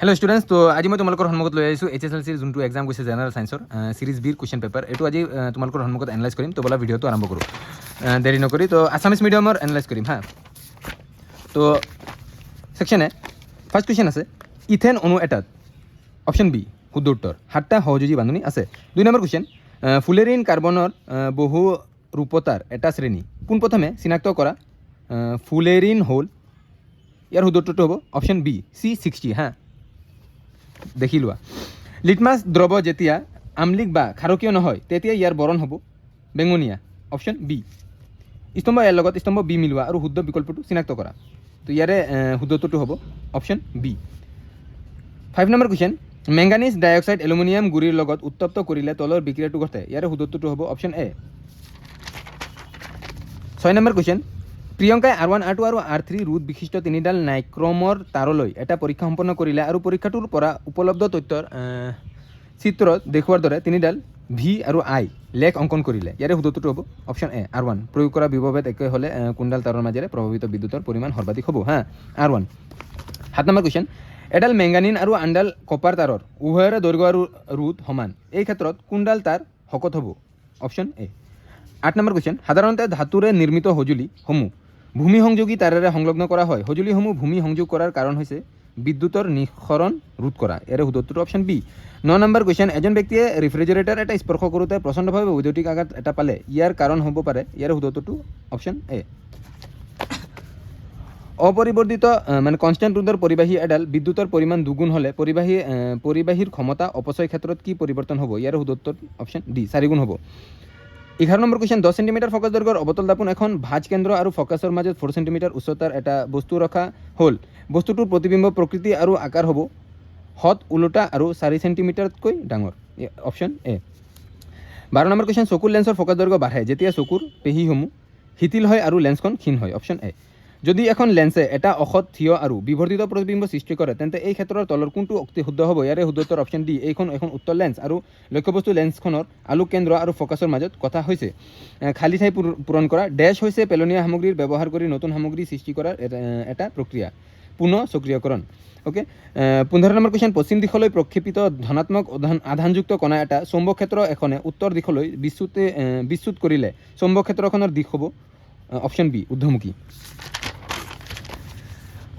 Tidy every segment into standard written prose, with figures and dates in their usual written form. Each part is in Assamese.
হেল্ল' ষ্টুডেণ্টছ, তো আজি মই তোমালোকৰ সন্মুখত লৈ আহিছোঁ HSLCৰ যোনটো এক্সাম গৈছে জেনেৰেল ছায়েন্সৰ ছিৰিজ বিৰ কুৱেশ্যন পেপাৰ। এইটো আজি তোমালোকৰ সন্মুখত এনালাইজ কৰিম। তো ব'লা ভিডিঅ'টো আৰম্ভ কৰোঁ দেৰি নকৰি। তো আছামিজ মিডিয়ামৰ এনালাইজ কৰিম হা। তো ছেকশ্যন এ ফাৰ্ষ্ট কুৱেশ্যন আছে, ইথেন অণু এটাত অপশ্যন বি শুদ্ধ উত্তৰ 7টা সহযোজী বান্ধনী আছে। 2 নম্বৰ কুৱেশ্যন, ফুলেৰিন কাৰ্বনৰ বহু ৰূপতাৰ এটা শ্ৰেণী পোনপ্ৰথমে চিনাক্ত কৰা ফুলেৰিন হ'ল। ইয়াৰ শুদ্ধ উত্তৰটো হ'ব অপশ্যন বি C60 হা। দেখি লোৱা, লিটমাছ দ্ৰৱ যেতিয়া আমলিক বা ক্ষাৰকীয় নহয় তেতিয়া ইয়াৰ বৰণ হ'ব বেঙুনীয়া। Option B. স্তম্ভ এৰ লগত স্তম্ভ বি মিলোৱা আৰু শুদ্ধ বিকল্পটো চিনাক্ত কৰা। তো ইয়াৰে শুদ্ধ উত্তৰটো হ'ব option B. 5 number question, manganese dioxide aluminium গুড়িৰ লগত উত্তপ্ত কৰিলে তলৰ বিক্ৰিয়াটো ঘটে। ইয়াৰে শুদ্ধ উত্তৰটো হ'ব অপশ্যন এ। 6 নম্বৰ কুৱেশ্যন, প্ৰিয়ংকাই R1 R2 আৰু R3 ৰোধ বিশিষ্ট তিনিডাল নাইক্ৰমৰ তাৰলৈ এটা পৰীক্ষা সম্পন্ন কৰিলে আৰু পৰীক্ষাটোৰ পৰা উপলব্ধ তথ্যৰ চিত্ৰত দেখুওৱাৰ দৰে তিনিডাল ভি আৰু আই লেখ অংকন কৰিলে। ইয়াৰে শুদ্ধ উত্তৰটো হ'ব অপশ্যন এ R1। প্ৰয়োগ কৰা বিভৱেদ একে হ'লে কোনডাল তাৰৰ মাজেৰে প্ৰভাৱিত বিদ্যুতৰ পৰিমাণ সৰ্বাধিক হ'ব হা R1। 7 নম্বৰ কুৱেশ্যন, এডাল মেংগানিন আৰু আনডাল কপাৰ তাৰৰ উভয়ৰে দৈৰ্ঘ্য আৰু ৰোধ সমান। এই ক্ষেত্ৰত কোনডাল তাৰ শকত হ'ব? Option A. 8 নম্বৰ কুৱেশ্যন, সাধাৰণতে ধাতুৰে নিৰ্মিত সঁজুলিসমূহ ভূমি সংযোগী তাৰেৰে সংলগ্ন কৰা হয়। সঁজুলিসমূহ ভূমি সংযোগ কৰাৰ কাৰণ হৈছে বিদ্যুতৰ নিঃসৰণ ৰোধ কৰা। ইয়াৰে শুদ্ধ উত্তৰটো অপশ্যন বি। 9 নম্বৰ কুৱেশ্যন, এজন ব্যক্তিয়ে ৰেফ্ৰিজাৰেটৰ এটা স্পৰ্শ কৰোঁতে প্ৰচণ্ডভাৱে বৈদ্যুতিক আঘাত এটা পালে। ইয়াৰ কাৰণ হ'ব পাৰে। ইয়াৰে শুদ্ধ উত্তৰটো অপশ্যন এ। অপৰিবৰ্তিত মানে কনষ্টেণ্ট ৰোধৰ পৰিবাহী এডাল বিদ্যুতৰ পৰিমাণ দুগুণ হ'লে পৰিবাহীৰ ক্ষমতা অপচয় ক্ষেত্ৰত কি পৰিৱৰ্তন হ'ব? ইয়াৰ শুদ্ধ উত্তৰ অপশ্যন ডি 4 গুণ হ'ব। 11 নম্বৰ কুৱেশ্যন, 10 চেণ্টিমিটাৰ ফ'কাছ দৈৰ্ঘ্যৰ অৱতল দাপোন এখন ভাঁজ কেন্দ্ৰ আৰু ফ'কাছৰ মাজত 4 চেণ্টিমিটাৰ উচ্চতাৰ এটা বস্তু ৰখা হ'ল। বস্তুটোৰ প্ৰতিবিম্ব প্ৰকৃতি আৰু আকাৰ হ'ব হঠ ওলোটা আৰু 4 চেণ্টিমিটাৰতকৈ ডাঙৰ। Option A. 12 নম্বৰ কুৱেশ্যন, চকুৰ লেন্সৰ ফ'কাছ দৈৰ্ঘ্য বাঢ়ে যেতিয়া চকুৰ পেশীসমূহ শিথিল হয় আৰু লেন্সখন ক্ষীণ হয়। Option A. যদি এখন লেন্সে এটা অসৎ থিয় আৰু বিবৰ্ধিত প্ৰতিবিম্ব সৃষ্টি কৰে তেন্তে এই ক্ষেত্ৰৰ তলৰ কোনটো উক্তি শুদ্ধ হ'ব? ইয়াৰে শুদ্ধ উত্তৰ অপশ্যন ডি। এখন উত্তৰ লেন্স আৰু লক্ষ্যবস্তু লেন্সখনৰ আলোক কেন্দ্ৰ আৰু ফ'কাছৰ মাজত কথা হৈছে খালী ঠাই পূৰণ কৰা। ডেছ হৈছে পেলনীয়া সামগ্ৰীৰ ব্যৱহাৰ কৰি নতুন সামগ্ৰী সৃষ্টি কৰাৰ এটা প্ৰক্ৰিয়া, পুনঃ সক্ৰিয়কৰণ। অ'কে। 15 নম্বৰ কুৱেশ্যন, পশ্চিম দিশলৈ প্ৰক্ষেপিত ধনাত্মক আধানযুক্ত কণা এটা চৌম্বক ক্ষেত্ৰ এখনে উত্তৰ দিশলৈ বিচ্যুত কৰিলে চৌম্বক ক্ষেত্ৰখনৰ দিশ হ'ব অপশ্যন বি ঊৰ্ধ্বমুখী।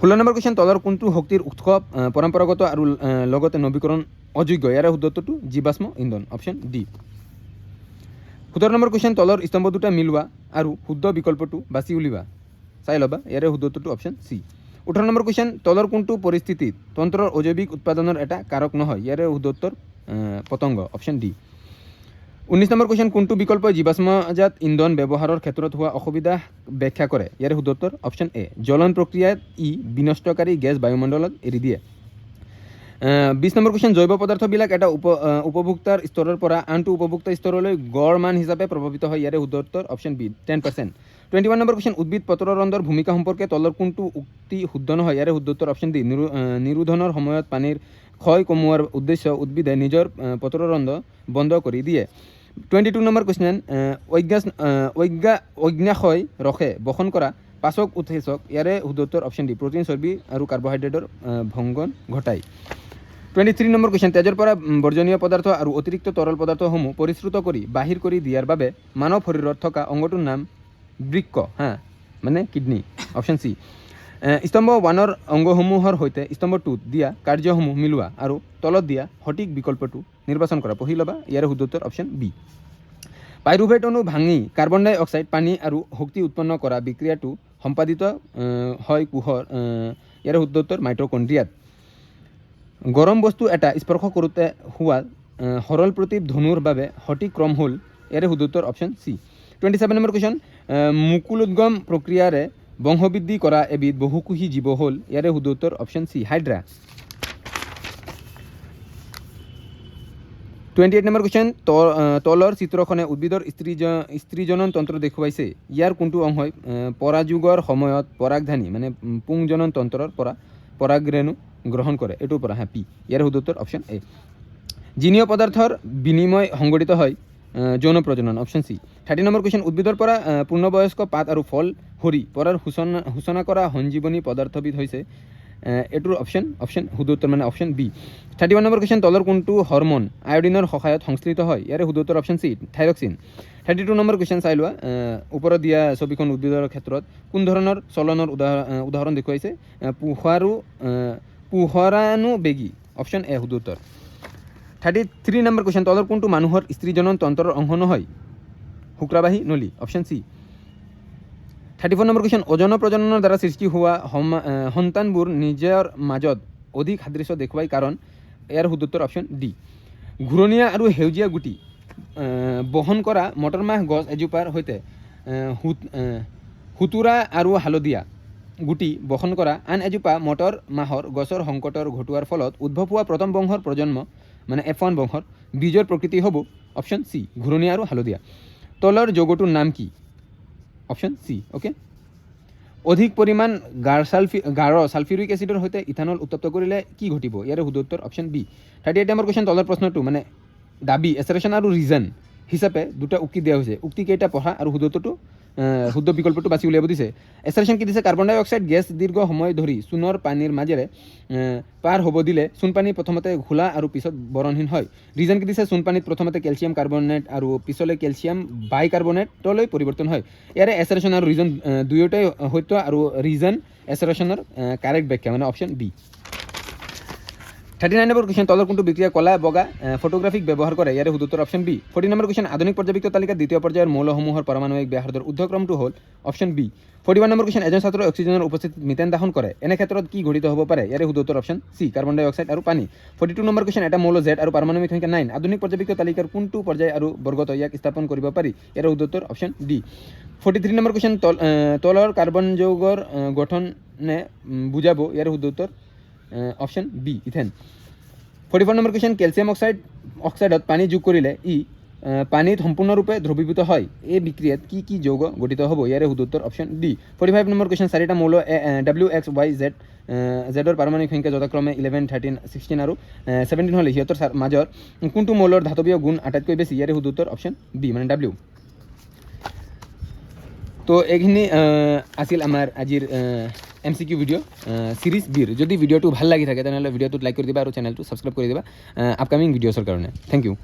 16 নম্বৰ কুৱেশ্যন, তলৰ কোনটো শক্তিৰ উৎস পৰম্পৰাগত আৰু লগতে নৱীকৰণ অযোগ্য? ইয়াৰে শুদ্ধ উত্তৰটো জীৱাশ্ম ইন্ধন। Option D. 17 নম্বৰ কুৱেশ্যন, তলৰ স্তম্ভ দুটা মিলোৱা আৰু শুদ্ধ বিকল্পটো বাছি উলিওৱা। চাই ল'বা, ইয়াৰে শুদ্ধ উত্তৰটো অপশ্যন চি। 18 নম্বৰ কুৱেশ্যন, তলৰ কোনটো পৰিস্থিতিত তন্ত্ৰৰ অজৈৱিক উৎপাদনৰ এটা কাৰক নহয়? ইয়াৰে শুদ্ধ উত্তৰ পতংগ। Option D. 19 নম্বৰ কুৱেশ্যন, কোনটো বিকল্পই জীৱাশ্মজাত ইন্ধন ব্যৱহাৰৰ ক্ষেত্ৰত হোৱা অসুবিধা ব্যাখ্যা কৰে? ইয়াৰে শুদ্ধ উত্তৰ অপশ্যন এ। জ্বলন প্ৰক্ৰিয়াত ই বিনষ্টকাৰী গেছ বায়ুমণ্ডলত এৰি দিয়ে। 20 নম্বৰ কুৱেশ্যন, জৈৱ পদাৰ্থবিলাক এটা উপভোক্তাৰ স্তৰৰ পৰা আনটো উপভোক্তা স্তৰলৈ গড় মান হিচাপে প্ৰভাৱিত হয়। ইয়াৰে শুদ্ধ উত্তৰ অপশ্যন বি 10%। 21 নম্বৰ কুৱেশ্যন, উদ্ভিদ পত্ৰৰন্ধ্ৰৰ ভূমিকা সম্পৰ্কে তলৰ কোনটো উক্তি শুদ্ধ নহয়? ইয়াৰে শুদ্ধ উত্তৰ অপশ্যন ডি। নিৰোধনৰ সময়ত পানীৰ ক্ষয় কমোৱাৰ উদ্দেশ্য উদ্ভিদে নিজৰ পত্ৰৰন্ধ্ৰ বন্ধ কৰি দিয়ে। 22 নম্বৰ কুৱেশ্যন, অগ্ন্যাশয় ৰসে বহন কৰা পাচক উৎসেচক। ইয়াৰে শুদ্ধ উত্তৰ অপশ্যন ডি। প্ৰটিন, চৰ্বি আৰু কাৰ্বহাইড্ৰেটৰ ভংগন ঘটায়। 23 নম্বৰ কুৱেশ্যন, তেজৰ পৰা বৰ্জনীয় পদাৰ্থ আৰু অতিৰিক্ত তৰল পদাৰ্থসমূহ পৰিশ্ৰুত কৰি বাহিৰ কৰি দিয়াৰ বাবে মানৱ শৰীৰত থকা অংগটোৰ নাম বৃক্ক হা, মানে কিডনী। Option C. স্তম্ভ 1ৰ অংগসমূহৰ সৈতে স্তম্ভ 2ত দিয়া কাৰ্যসমূহ মিলোৱা আৰু তলত দিয়া সঠিক বিকল্পটো নিৰ্বাচন কৰা। পঢ়ি ল'বা, ইয়াৰে শুদ্ধ উত্তৰ অপশ্যন বি। পাইৰুভেট অণু ভাঙি কাৰ্বন ডাই অক্সাইড, পানী আৰু শক্তি উৎপন্ন কৰা বিক্ৰিয়াটো সম্পাদিত হয় কোষৰ। ইয়াৰে শুদ্ধ উত্তৰ মাইটকণ্ড্ৰিয়াত। গৰম বস্তু এটা স্পৰ্শ কৰোঁতে হোৱা সৰল প্ৰতিপ ধনুৰ বাবে সঠিক ক্ৰম হ'ল। ইয়াৰে শুদ্ধ উত্তৰ অপশ্যন চি। 27 নম্বৰ কুৱেশ্যন, মুকুলোদ্গম প্ৰক্ৰিয়াৰে বংশবৃদ্ধি কৰা এবিধ বহুকোষী জীৱ হ'ল। ইয়াৰে শুদ্ধ উত্তৰ option C hydra. 28 number question, তলৰ চিত্ৰখনে উদ্ভিদৰ স্ত্ৰীজনন তন্ত্ৰ দেখুৱাইছে। ইয়াৰ কোনটো অংশই পৰাযোগৰ সময়ত পৰাগধানী মানে পুংজনন তন্ত্ৰৰ পৰা পৰাগৰেণু গ্ৰহণ কৰে? এইটোৰ পৰা পি। ইয়াৰ শুদ্ধ উত্তৰ অপশ্যন এ। জিনীয় পদাৰ্থৰ বিনিময় সংঘটিত হয় যৌন প্ৰজনন। Option C. 30 নম্বৰ কুৱেশ্যন, উদ্ভিদৰ পৰা পূৰ্ণবয়স্ক পাত আৰু ফল সৰি পৰাৰ সূচনা কৰা সঞ্জীৱনী পদাৰ্থবিধ হৈছে এইটোৰ অপশ্যন শুদ্ধ উত্তৰ মানে অপশ্যন বি 31 নম্বৰ কুৱেশ্যন তলৰ কোনটো হৰমন আয়োডিনৰ সহায়ত সংশ্লিষ্ট হয় ইয়াৰে শুদ্ধ উত্তৰ option C thyroxine 32 number question চাই লোৱা ওপৰত দিয়া ছবিখন উদ্ভিদৰ ক্ষেত্ৰত কোন ধৰণৰ চলনৰ উদাহৰণ দেখুৱাইছে পোহৰানুবেগী অপশ্যন এ শুদ্ধ উত্তৰ 33 নম্বৰ কুৱেশ্যন তলৰ কোনটো মানুহৰ স্ত্ৰীজনন তন্ত্ৰৰ অংশ নহয় শুক্ৰাবাহী নলী অপশ্যন চি 34 নম্বৰ কুৱেশ্যন অজন প্ৰজননৰ দ্বাৰা সৃষ্টি হোৱা সন্তানবোৰ নিজৰ মাজত অধিক সাদৃশ্য দেখুৱাই কাৰণ ইয়াৰ শুদ্ধ উত্তৰ অপশ্যন ডি ঘূৰণীয়া আৰু সেউজীয়া গুটি বহন কৰা মটৰমাহ গছ এজোপাৰ সৈতে সুতুৰা আৰু হালধীয়া গুটি বহন কৰা আন এজোপা মটৰ মাহৰ গছৰ সংকটৰ ঘটোৱাৰ ফলত উদ্ভৱ হোৱা প্ৰথম বংশৰ প্ৰজন্ম মানে F1 বংশৰ বীজৰ প্ৰকৃতি হ'ব অপশ্যন চি ঘূৰণীয়া আৰু হালধীয়া তলৰ যৌগটোৰ নাম কি অপশ্যন চি ওকে অধিক পৰিমাণ গাঢ় ছালফিউৰিক এচিডৰ সৈতে ইথানল উত্তপ্ত কৰিলে কি ঘটিব ইয়াৰে শুদ্ধ উত্তৰ অপশ্যন বি 38 নম্বৰ কুৱেশ্যন তলৰ প্ৰশ্নটো মানে দাবী এচাৰেশ্যন আৰু ৰিজন হিচাপে দুটা উক্তি দিয়া হৈছে উক্তি কেইটা পঢ়া আৰু শুদ্ধ বিকল্পটো বাছি উলিয়াব দিছে এচাৰেশ্যন কি দিছে কাৰ্বন ডাই অক্সাইড গেছ দীৰ্ঘ সময় ধৰি চূণৰ পানীৰ মাজেৰে পাৰ হ'ব দিলে চূণ পানী প্ৰথমতে ঘোলা আৰু পিছত বৰণহীন হয় ৰিজন কি দিছে চূণ পানীত প্ৰথমতে কেলছিয়াম কাৰ্বনেট আৰু পিছলৈ কেলছিয়াম বাইকাৰ্বনেটলৈ পৰিৱৰ্তন হয় ইয়াৰে এচাৰেশ্যন আৰু ৰিজন দুয়োটাই সত্য আৰু ৰিজন এচাৰেশ্যনৰ কাৰেক্ট ব্যাখ্যা মানে অপশ্যন বি 39 নম্বৰ কুৱেশ্যন তলৰ কোনটো বিক্ৰিয়া কলা বগা ফটোগ্ৰাফিক ব্যৱহাৰ কৰে ইয়াৰে শুদ্ধ উত্তৰ অপশ্যন বি 40 নম্বৰ কুৱেশ্যন আধুনিক পৰ্যাবৃত্ত তালিকাত দ্বিতীয় পৰ্যায়ৰ মৌলসমূহৰ পাৰমাণৱিক ব্যাসাৰ্ধৰ ঊৰ্ধ্বক্ৰমটো হ'ল অপশ্যন বি 41 নম্বৰ কুৱেশ্যন এজন ছাত্ৰই অক্সিজেনৰ উপস্থিতিত মিথেন দাহন কৰে এনে ক্ষেত্ৰত কি ঘটিত হ'ব পাৰে ইয়াৰে শুদ্ধ উত্তৰ অপশ্যন চি কাৰ্বন ডাই অক্সাইড আৰু পানী 42 নম্বৰ কুৱেশ্যন এটা মৌল জেড আৰু পাৰমাণৱিক সংখ্যা 9 আধুনিক পৰ্যাবৃত্ত তালিকাৰ কোনটো পৰ্যায় আৰু বৰ্গত ইয়াক স্থাপন কৰিব পাৰি ইয়াৰে শুদ্ধ উত্তৰ অপশ্যন ডি 43 নম্বৰ কুৱেশ্যন তলৰ কাৰ্বন যৌগৰ গঠনে বুজাব ইয়াৰে শুদ্ধ উত্তৰ অপশ্যন বি ইথেন 44 নম্বৰ কুৱেশ্যন কেলছিয়াম অক্সাইডত পানী যোগ কৰিলে পানীত সম্পূৰ্ণৰূপে দ্ৰৱীভূত হয় এই বিক্ৰিয়াত কি যৌগ গঠিত হ'ব ইয়াৰে শুদ্ধ উত্তৰ অপশ্যন ডি 45 নম্বৰ কুৱেশ্যন চাৰিটা মৌল WXYZ জেডৰ পাৰমাণৱিক সংখ্যা যথাক্ৰমে 11 13 16 আৰু 17 হ'লে সিহঁতৰ মাজৰ কোনটো মৌলৰ ধাতৱীয় গুণ আটাইতকৈ বেছি ইয়াৰে শুদ্ধ উত্তৰ অপশ্যন বি মানে W তো এইখিনি আছিল আমাৰ আজিৰ MCQ ভিডিঅ' সিৰিজ বিৰ যদি ভিডিঅ'টো ভাল লাগি থাকে তেনেহ'লে ভিডিঅ'টোত লাইক কৰি দিবা আৰু চেনেলটো ছাবস্ক্ৰাইব কৰি দিবা আপকামিং ভিডিঅ'ছৰ কাৰণে থেংক ইউ